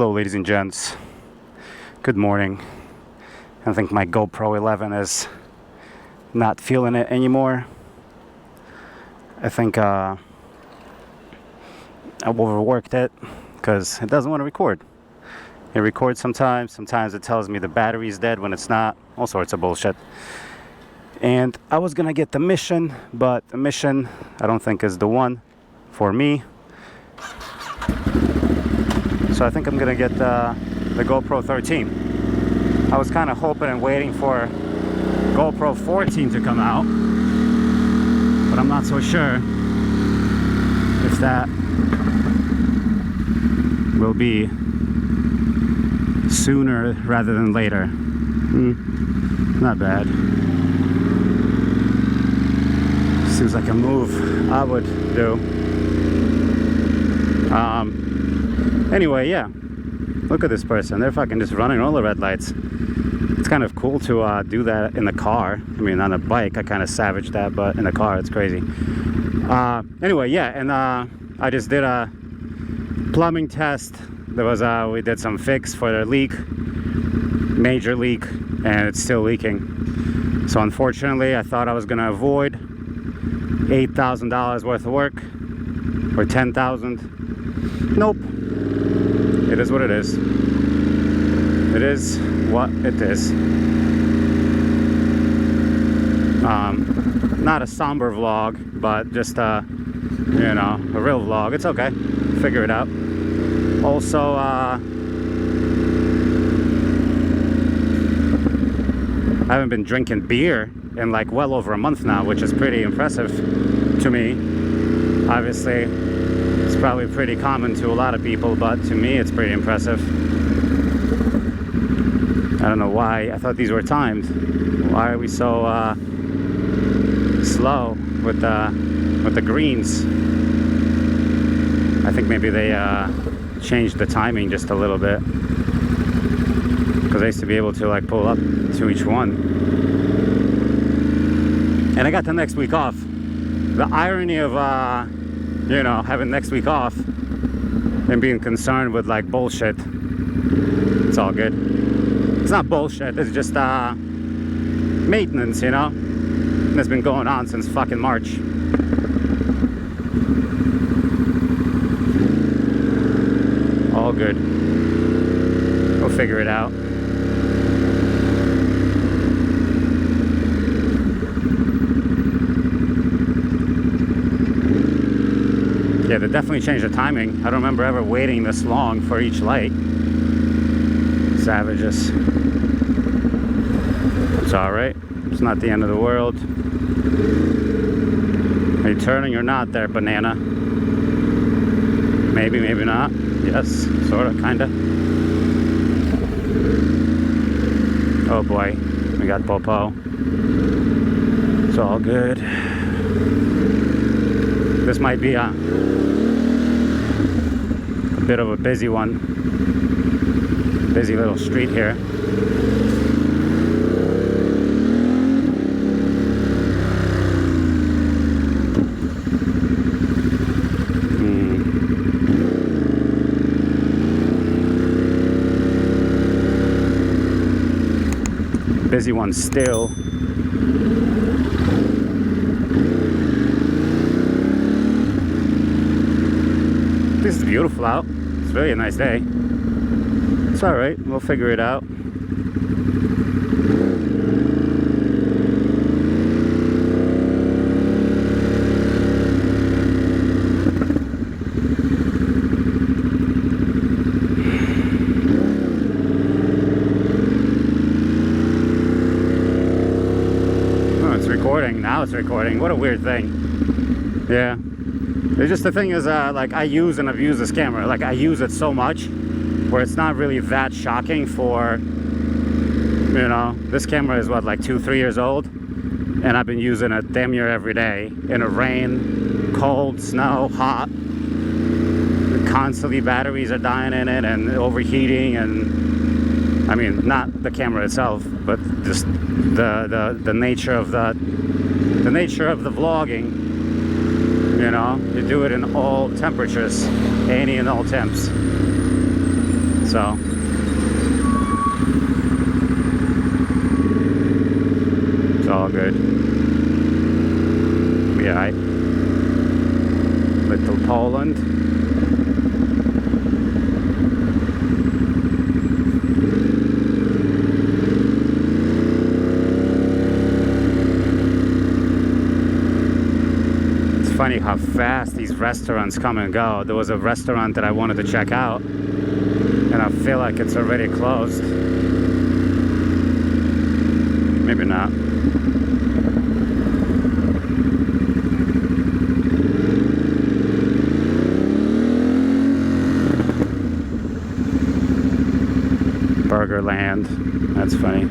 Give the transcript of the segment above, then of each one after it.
Hello ladies and gents, good morning. I think my GoPro 11 is not feeling it anymore. I think I overworked it because it doesn't want to record. It records sometimes it tells me the battery's dead when it's not, all sorts of bullshit. And I was gonna get the Mission, but the Mission I don't think is the one for me. So I think I'm gonna get the GoPro 13. I was kind of hoping and waiting for GoPro 14 to come out, but I'm not so sure if that will be sooner rather than later. Not bad. Seems like a move I would do. Anyway, yeah, look at this person. They're fucking just running all the red lights. It's kind of cool to do that in the car. I mean, on a bike I kind of savaged that, but in the car it's crazy. Anyway, yeah, and I just did a plumbing test. There was we did some fix for the leak, major leak, and it's still leaking. So unfortunately I thought I was gonna avoid $8,000 worth of work, or $10,000. Nope. It is what it is. It is what it is. Not a somber vlog, but just a real vlog. It's okay. Figure it out. Also, I haven't been drinking beer in like well over a month now, which is pretty impressive to me. Obviously, it's probably pretty common to a lot of people, but to me it's pretty impressive. I don't know why. I thought these were timed. Why are we so slow with the greens? I think maybe they changed the timing just a little bit, because I used to be able to like pull up to each one. And I got the next week off. The irony of having next week off and being concerned with like bullshit. It's all good. It's not bullshit, it's just maintenance, you know? And it's been going on since fucking March. All good. We'll figure it out. Yeah, they definitely changed the timing. I don't remember ever waiting this long for each light. Savages. It's alright. It's not the end of the world. Are you turning or not there, banana? Maybe, maybe not. Yes, sorta, kinda. Oh boy, we got Popo. It's all good. This might be a bit of a busy one. Busy little street here. Busy one still. This is beautiful out. It's really a nice day. It's alright, we'll figure it out. Oh, it's recording. Now it's recording. What a weird thing. Yeah. It's just the thing is, like, I use and abuse this camera. Like, I use it so much where it's not really that shocking for, this camera is what, like 2-3 years old, and I've been using it damn near every day in a rain, cold, snow, hot. Constantly batteries are dying in it and overheating, and I mean, not the camera itself, but just the nature of the vlogging. You do it in all temperatures, any and all temps. So so it's all good. Be alright. Little Poland. Funny how fast these restaurants come and go. There was a restaurant that I wanted to check out, and I feel like it's already closed. Maybe not. Burgerland. That's funny.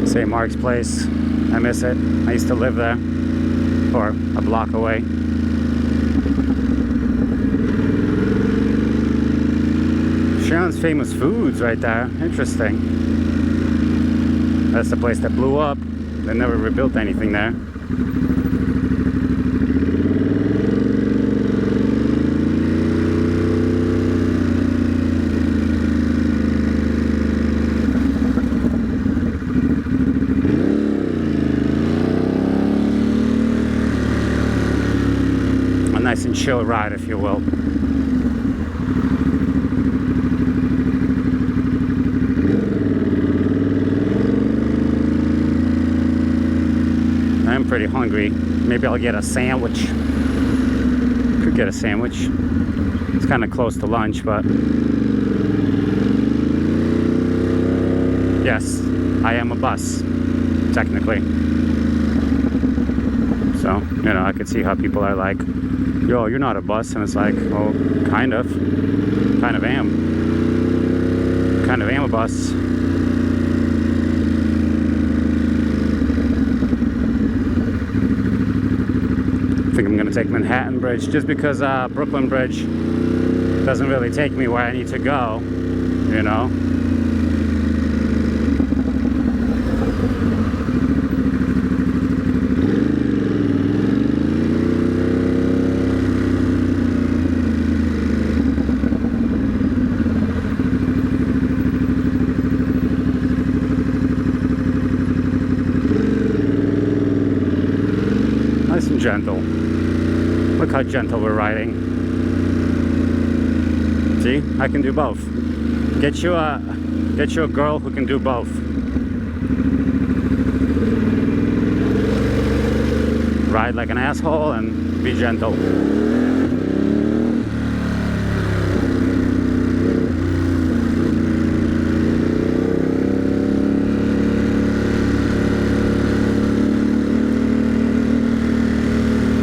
St. Mark's Place. I miss it. I used to live there, or a block away. Sharon's Famous Foods right there. Interesting. That's the place that blew up. They never rebuilt anything there. Nice and chill ride, if you will. I'm pretty hungry. Maybe I'll get a sandwich. Could get a sandwich. It's kind of close to lunch, but yes, I am a bus, technically. So, you know, I could see how people are like, yo, you're not a bus, and it's like, well, kind of am a bus. I think I'm gonna take Manhattan Bridge, just because Brooklyn Bridge doesn't really take me where I need to go, you know. Gentle. Look how gentle we're riding. See, I can do both. Get you a girl who can do both. Ride like an asshole and be gentle.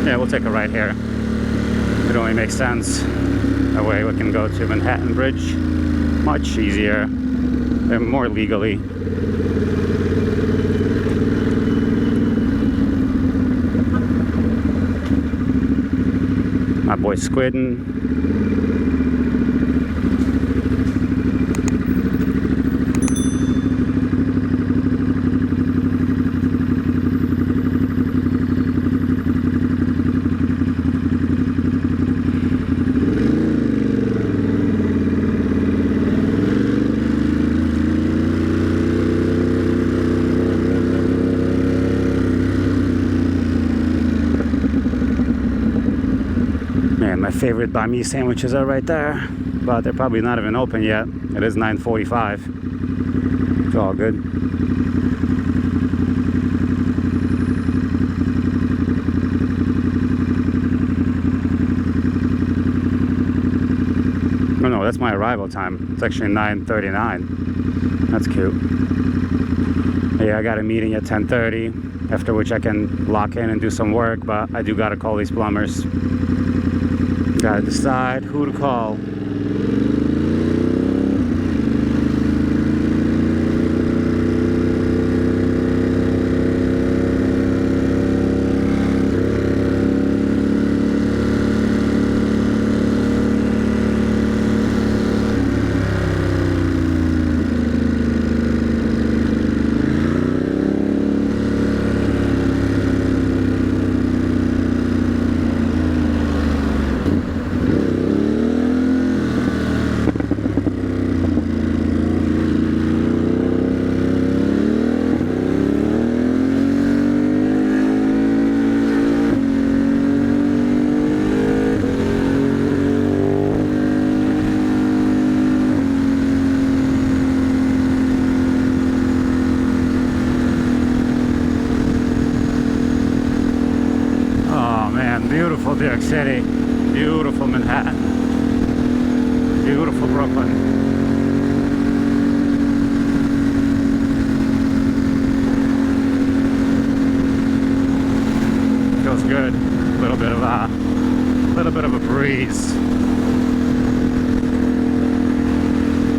Yeah, we'll take a right here. It only makes sense. That way we can go to Manhattan Bridge much easier and more legally. My boy Squiddin. My favorite banh mi sandwiches are right there, but they're probably not even open yet. It is 9:45. It's all good. Oh no, that's my arrival time. It's actually 9:39. That's cute. Yeah, I got a meeting at 10:30, after which I can lock in and do some work, but I do gotta call these plumbers. Gotta decide who to call. Beautiful New York City, beautiful Manhattan, beautiful Brooklyn. Feels good. A little bit of a breeze.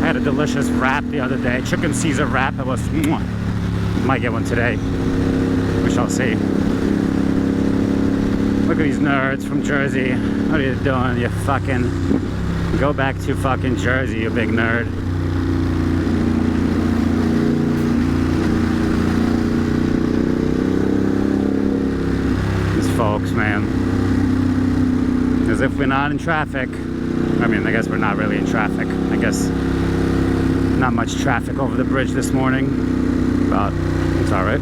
I had a delicious wrap the other day, chicken Caesar wrap. It was mwah. Might get one today. We shall see. Look at these nerds from Jersey. What are you doing? You fucking go back to fucking Jersey, you big nerd. These folks, man. As if we're not in traffic. I mean, I guess we're not really in traffic. I guess not much traffic over the bridge this morning, but it's all right.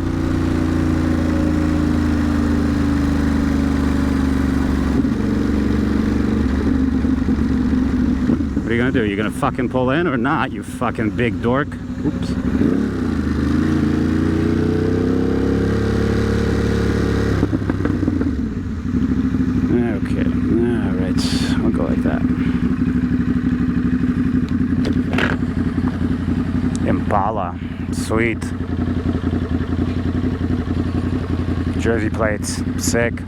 What are you gonna do? You gonna fucking pull in or not, you fucking big dork? Oops. Okay, alright, we'll go like that. Impala, sweet. Jersey plates, sick.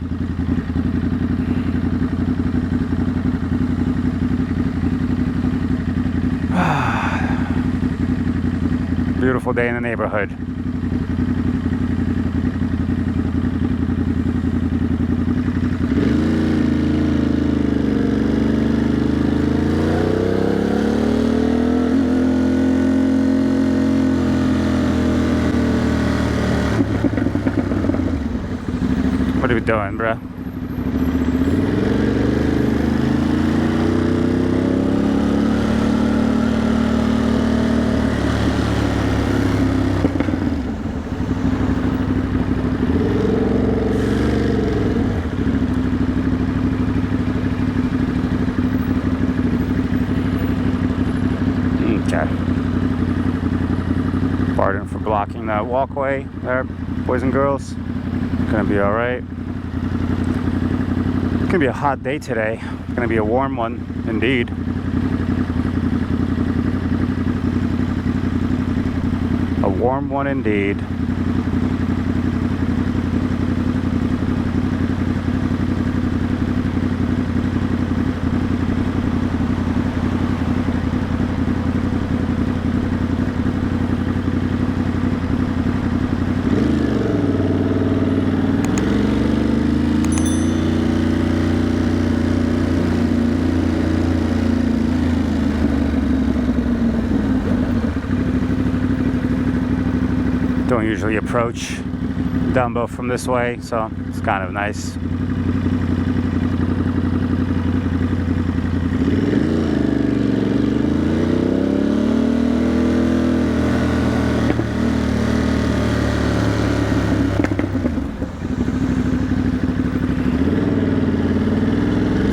Beautiful day in the neighborhood. What are we doing, bro? Okay. Pardon for blocking that walkway there, boys and girls. Gonna be all right. It's gonna be a hot day today. It's gonna be a warm one, indeed. A warm one, indeed. Don't usually approach Dumbo from this way, so it's kind of nice.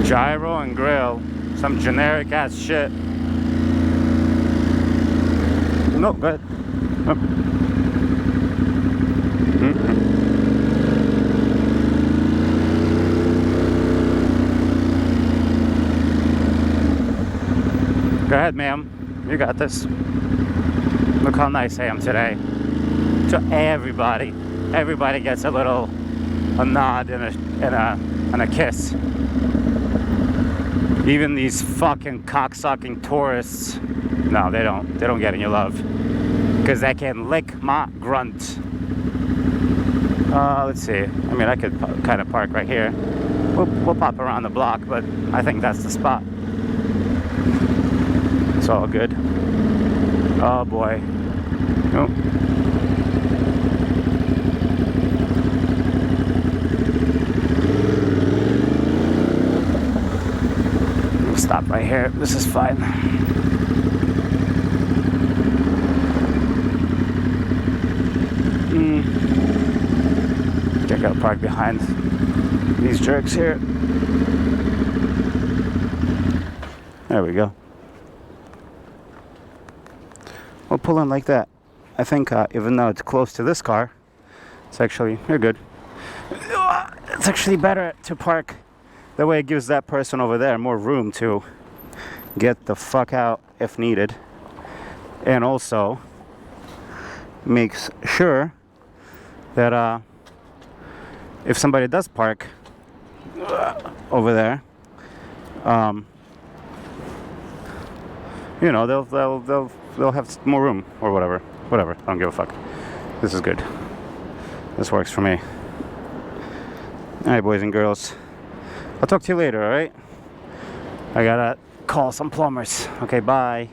Gyro and grill, some generic ass shit. No, go ahead. Oh. Go ahead, ma'am. You got this. Look how nice I am today. To everybody. Everybody gets a nod and a kiss. Even these fucking cocksucking tourists. No, they don't get any love. Because they can lick my grunt. Let's see. I mean, I could kind of park right here. We'll pop around the block, but I think that's the spot. It's all good. Oh boy. Oh. We'll stop right here. This is fine. I gotta park behind these jerks here. There we go. We'll pull in like that. I think even though it's close to this car, it's actually, you're good. It's actually better to park That way it gives that person over there more room to get the fuck out if needed. And also makes sure that if somebody does park over there, you know, they'll have more room or whatever. Whatever. I don't give a fuck. This is good. This works for me. Alright, boys and girls. I'll talk to you later, alright? I gotta call some plumbers. Okay, bye.